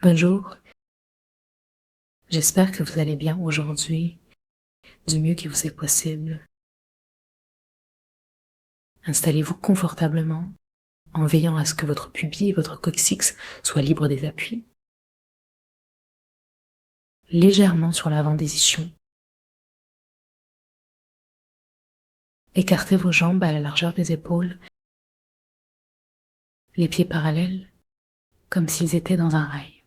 Bonjour, j'espère que vous allez bien aujourd'hui, du mieux qui vous est possible. Installez-vous confortablement en veillant à ce que votre pubis et votre coccyx soient libres des appuis. Légèrement sur l'avant des ischions. Écartez vos jambes à la largeur des épaules, les pieds parallèles, comme s'ils étaient dans un rail.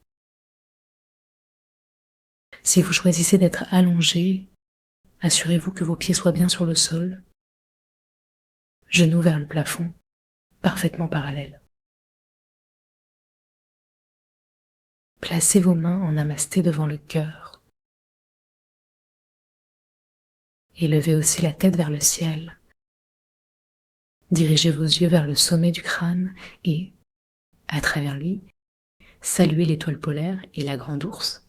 Si vous choisissez d'être allongé, assurez-vous que vos pieds soient bien sur le sol, genoux vers le plafond, parfaitement parallèles. Placez vos mains en namasté devant le cœur. Élevez aussi la tête vers le ciel. Dirigez vos yeux vers le sommet du crâne et, à travers lui, saluez l'étoile polaire et la grande ours.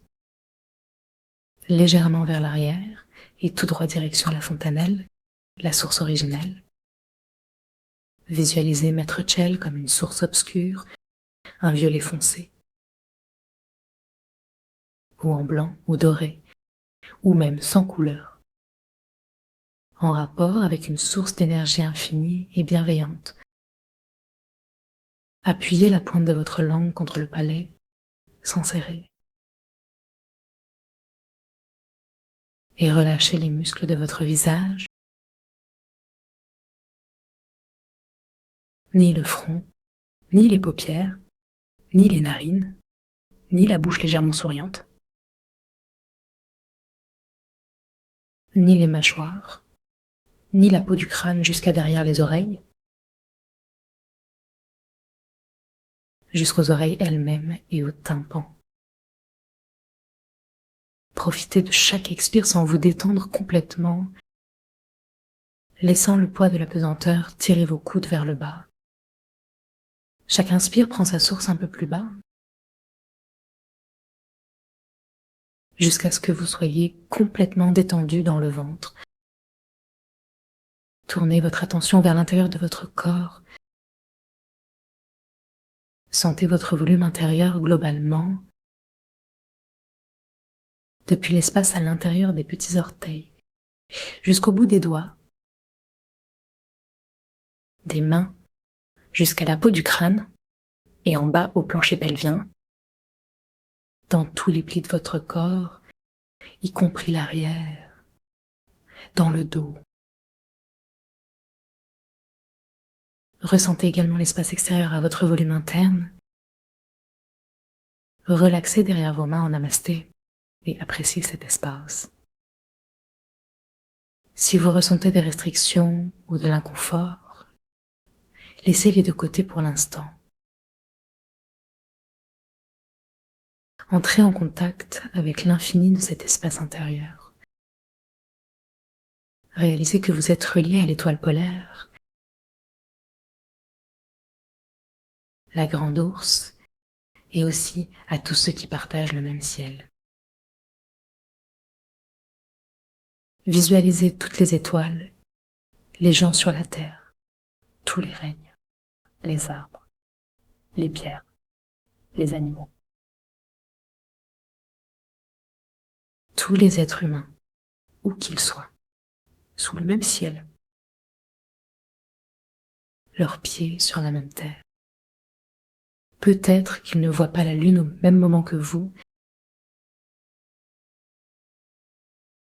Légèrement vers l'arrière et tout droit direction la fontanelle, la source originelle. Visualisez Maître Chel comme une source obscure, un violet foncé, ou en blanc ou doré, ou même sans couleur, en rapport avec une source d'énergie infinie et bienveillante. Appuyez la pointe de votre langue contre le palais, sans serrer. Et relâchez les muscles de votre visage, ni le front, ni les paupières, ni les narines, ni la bouche légèrement souriante, ni les mâchoires, ni la peau du crâne jusqu'à derrière les oreilles, jusqu'aux oreilles elles-mêmes et au tympan. Profitez de chaque expire sans vous détendre complètement, laissant le poids de la pesanteur tirer vos coudes vers le bas. Chaque inspire prend sa source un peu plus bas, jusqu'à ce que vous soyez complètement détendu dans le ventre. Tournez votre attention vers l'intérieur de votre corps. Sentez votre volume intérieur globalement, depuis l'espace à l'intérieur des petits orteils, jusqu'au bout des doigts, des mains, jusqu'à la peau du crâne, et en bas au plancher pelvien, dans tous les plis de votre corps, y compris l'arrière, dans le dos. Ressentez également l'espace extérieur à votre volume interne. Relaxez derrière vos mains en namasté et appréciez cet espace. Si vous ressentez des restrictions ou de l'inconfort, laissez-les de côté pour l'instant. Entrez en contact avec l'infini de cet espace intérieur. Réalisez que vous êtes relié à l'étoile polaire, la grande ours, et aussi à tous ceux qui partagent le même ciel. Visualisez toutes les étoiles, les gens sur la terre, tous les règnes, les arbres, les pierres, les animaux. Tous les êtres humains, où qu'ils soient, sous le même ciel, leurs pieds sur la même terre. Peut-être qu'ils ne voient pas la lune au même moment que vous,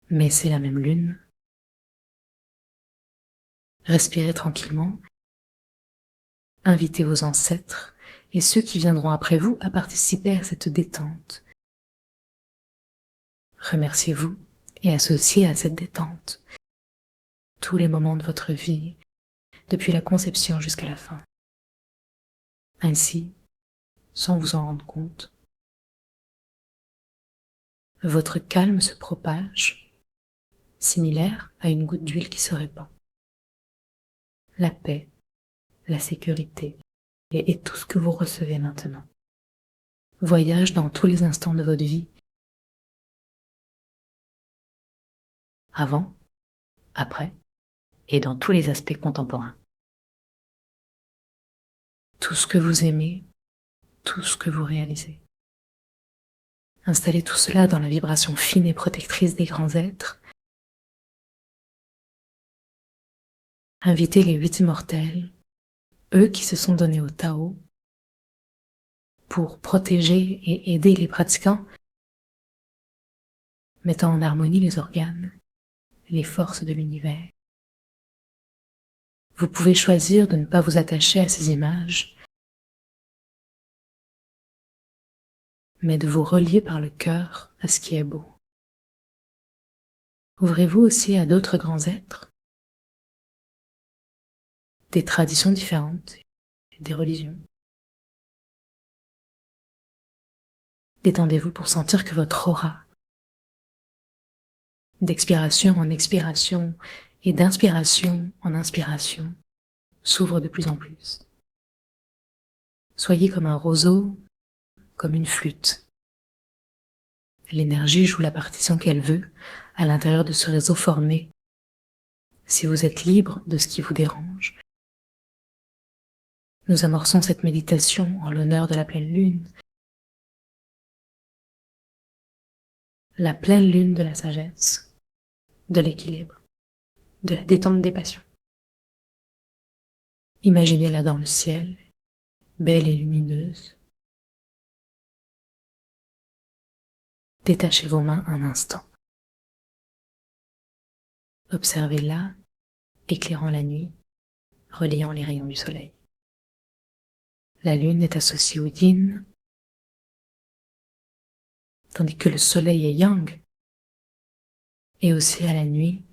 mais c'est la même lune. Respirez tranquillement. Invitez vos ancêtres et ceux qui viendront après vous à participer à cette détente. Remerciez-vous et associez à cette détente tous les moments de votre vie, depuis la conception jusqu'à la fin. Ainsi, sans vous en rendre compte, votre calme se propage, similaire à une goutte d'huile qui se répand. La paix, la sécurité et tout ce que vous recevez maintenant voyage dans tous les instants de votre vie, avant, après et dans tous les aspects contemporains. Tout ce que vous aimez, tout ce que vous réalisez. Installez tout cela dans la vibration fine et protectrice des grands êtres. Invitez les 8 immortels, eux qui se sont donnés au Tao, pour protéger et aider les pratiquants, mettant en harmonie les organes, les forces de l'univers. Vous pouvez choisir de ne pas vous attacher à ces images, mais de vous relier par le cœur à ce qui est beau. Ouvrez-vous aussi à d'autres grands êtres, des traditions différentes, des religions. Détendez-vous pour sentir que votre aura, d'expiration en expiration et d'inspiration en inspiration, s'ouvre de plus en plus. Soyez comme un roseau, comme une flûte. L'énergie joue la partition qu'elle veut à l'intérieur de ce réseau formé. Si vous êtes libre de ce qui vous dérange, nous amorçons cette méditation en l'honneur de la pleine lune, la pleine lune de la sagesse, de l'équilibre, de la détente des passions. Imaginez-la dans le ciel, belle et lumineuse. Détachez vos mains un instant. Observez-la, éclairant la nuit, relayant les rayons du soleil. La lune est associée au yin, tandis que le soleil est yang, et aussi à la nuit,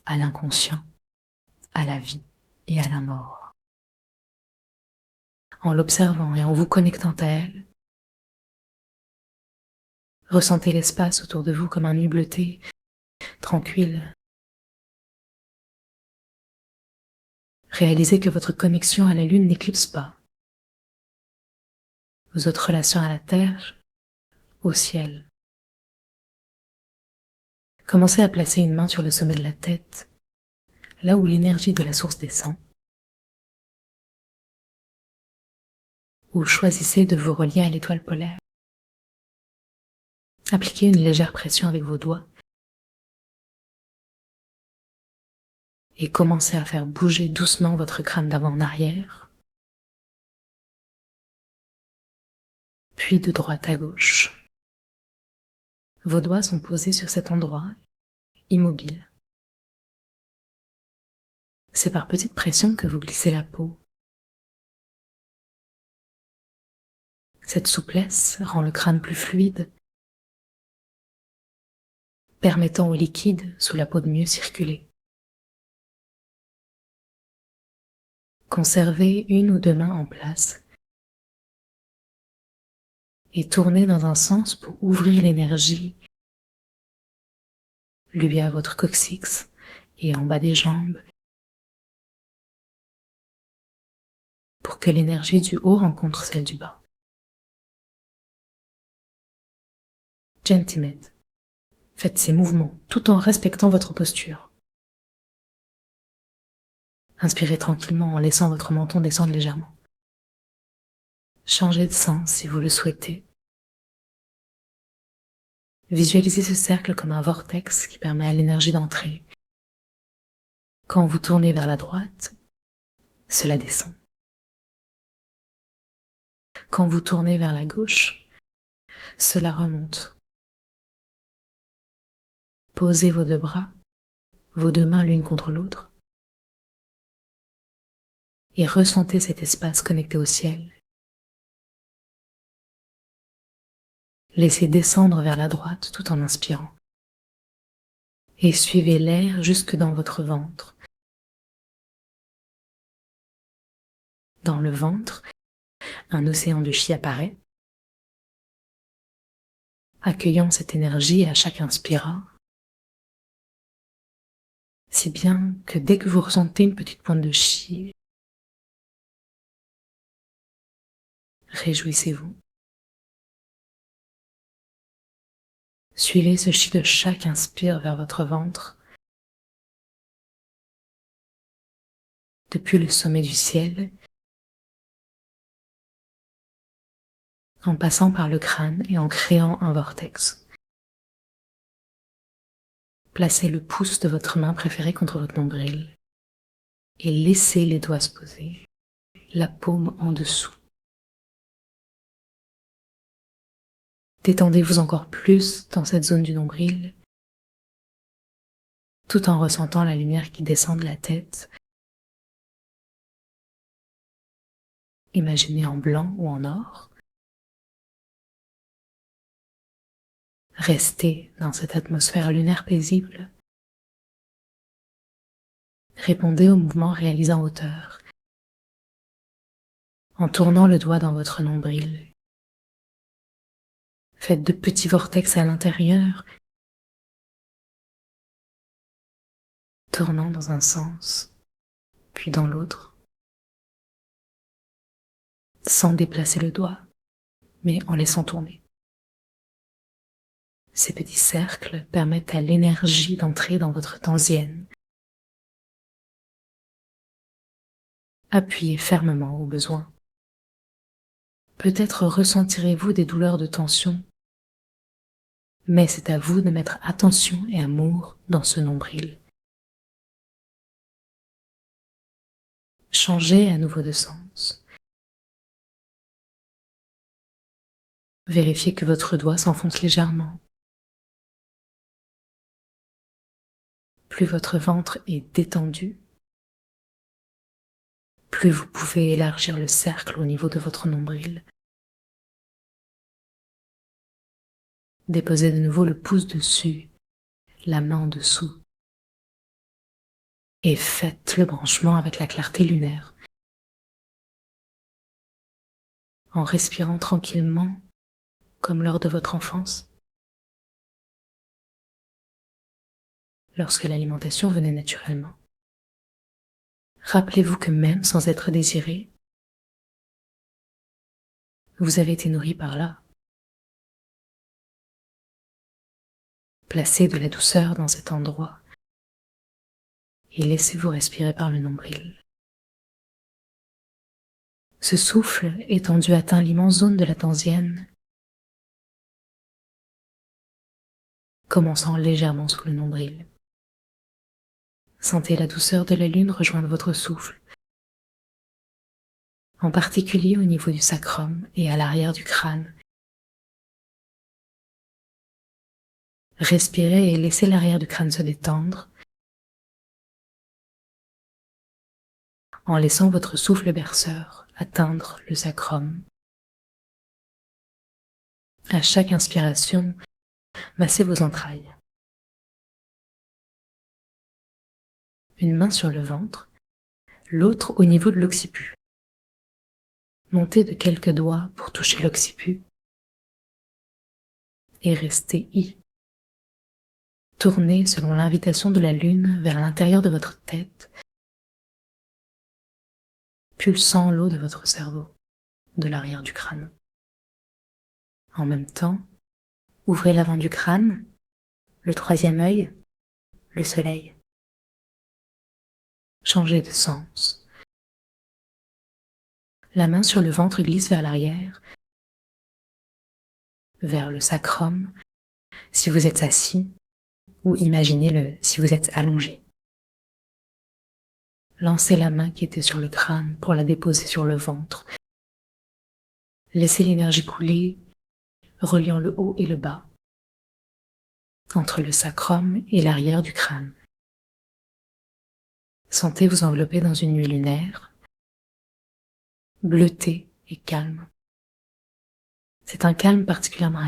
à l'inconscient, à la vie et à la mort. En l'observant et en vous connectant à elle, ressentez l'espace autour de vous comme un nuit bleutée, tranquille. Réalisez que votre connexion à la lune n'éclipse pas votre relation à la terre, au ciel. Commencez à placer une main sur le sommet de la tête, là où l'énergie de la source descend, ou choisissez de vous relier à l'étoile polaire. Appliquez une légère pression avec vos doigts et commencez à faire bouger doucement votre crâne d'avant en arrière, puis de droite à gauche. Vos doigts sont posés sur cet endroit, immobile. C'est par petite pression que vous glissez la peau. Cette souplesse rend le crâne plus fluide, permettant au liquide sous la peau de mieux circuler. Conservez une ou deux mains en place et tournez dans un sens pour ouvrir l'énergie, lui à votre coccyx et en bas des jambes, pour que l'énergie du haut rencontre celle du bas. Gentlemen, faites ces mouvements tout en respectant votre posture. Inspirez tranquillement en laissant votre menton descendre légèrement. Changez de sens si vous le souhaitez. Visualisez ce cercle comme un vortex qui permet à l'énergie d'entrer. Quand vous tournez vers la droite, cela descend. Quand vous tournez vers la gauche, cela remonte. Posez vos deux bras, vos deux mains l'une contre l'autre, et ressentez cet espace connecté au ciel. Laissez descendre vers la droite tout en inspirant. Et suivez l'air jusque dans votre ventre. Dans le ventre, un océan de chi apparaît, accueillant cette énergie à chaque inspirant, si bien que dès que vous ressentez une petite pointe de chi, réjouissez-vous. Suivez ce chi de chaque inspire vers votre ventre, depuis le sommet du ciel, en passant par le crâne et en créant un vortex. Placez le pouce de votre main préférée contre votre nombril et laissez les doigts se poser, la paume en dessous. Détendez-vous encore plus dans cette zone du nombril, tout en ressentant la lumière qui descend de la tête. Imaginez en blanc ou en or. Restez dans cette atmosphère lunaire paisible. Répondez aux mouvements réalisés en hauteur, en tournant le doigt dans votre nombril. Faites de petits vortex à l'intérieur, tournant dans un sens, puis dans l'autre, sans déplacer le doigt, mais en laissant tourner. Ces petits cercles permettent à l'énergie d'entrer dans votre tansienne. Appuyez fermement au besoin. Peut-être ressentirez-vous des douleurs de tension, mais c'est à vous de mettre attention et amour dans ce nombril. Changez à nouveau de sens. Vérifiez que votre doigt s'enfonce légèrement. Plus votre ventre est détendu, plus vous pouvez élargir le cercle au niveau de votre nombril. Déposez de nouveau le pouce dessus, la main en dessous, et faites le branchement avec la clarté lunaire. En respirant tranquillement, comme lors de votre enfance, lorsque l'alimentation venait naturellement. Rappelez-vous que même sans être désiré, vous avez été nourri par là. Placez de la douceur dans cet endroit et laissez-vous respirer par le nombril. Ce souffle étendu atteint l'immense zone de la tansienne, commençant légèrement sous le nombril. Sentez la douceur de la lune rejoindre votre souffle, en particulier au niveau du sacrum et à l'arrière du crâne. Respirez et laissez l'arrière du crâne se détendre, en laissant votre souffle berceur atteindre le sacrum. À chaque inspiration, massez vos entrailles. Une main sur le ventre, l'autre au niveau de l'occiput. Montez de quelques doigts pour toucher l'occiput et restez y. Tournez selon l'invitation de la lune vers l'intérieur de votre tête, pulsant l'eau de votre cerveau, de l'arrière du crâne. En même temps, ouvrez l'avant du crâne, le troisième œil, le soleil. Changez de sens. La main sur le ventre glisse vers l'arrière, vers le sacrum, si vous êtes assis, ou imaginez-le si vous êtes allongé. Lancez la main qui était sur le crâne pour la déposer sur le ventre. Laissez l'énergie couler, reliant le haut et le bas, entre le sacrum et l'arrière du crâne. Sentez vous envelopper dans une nuit lunaire, bleutée et calme. C'est un calme particulièrement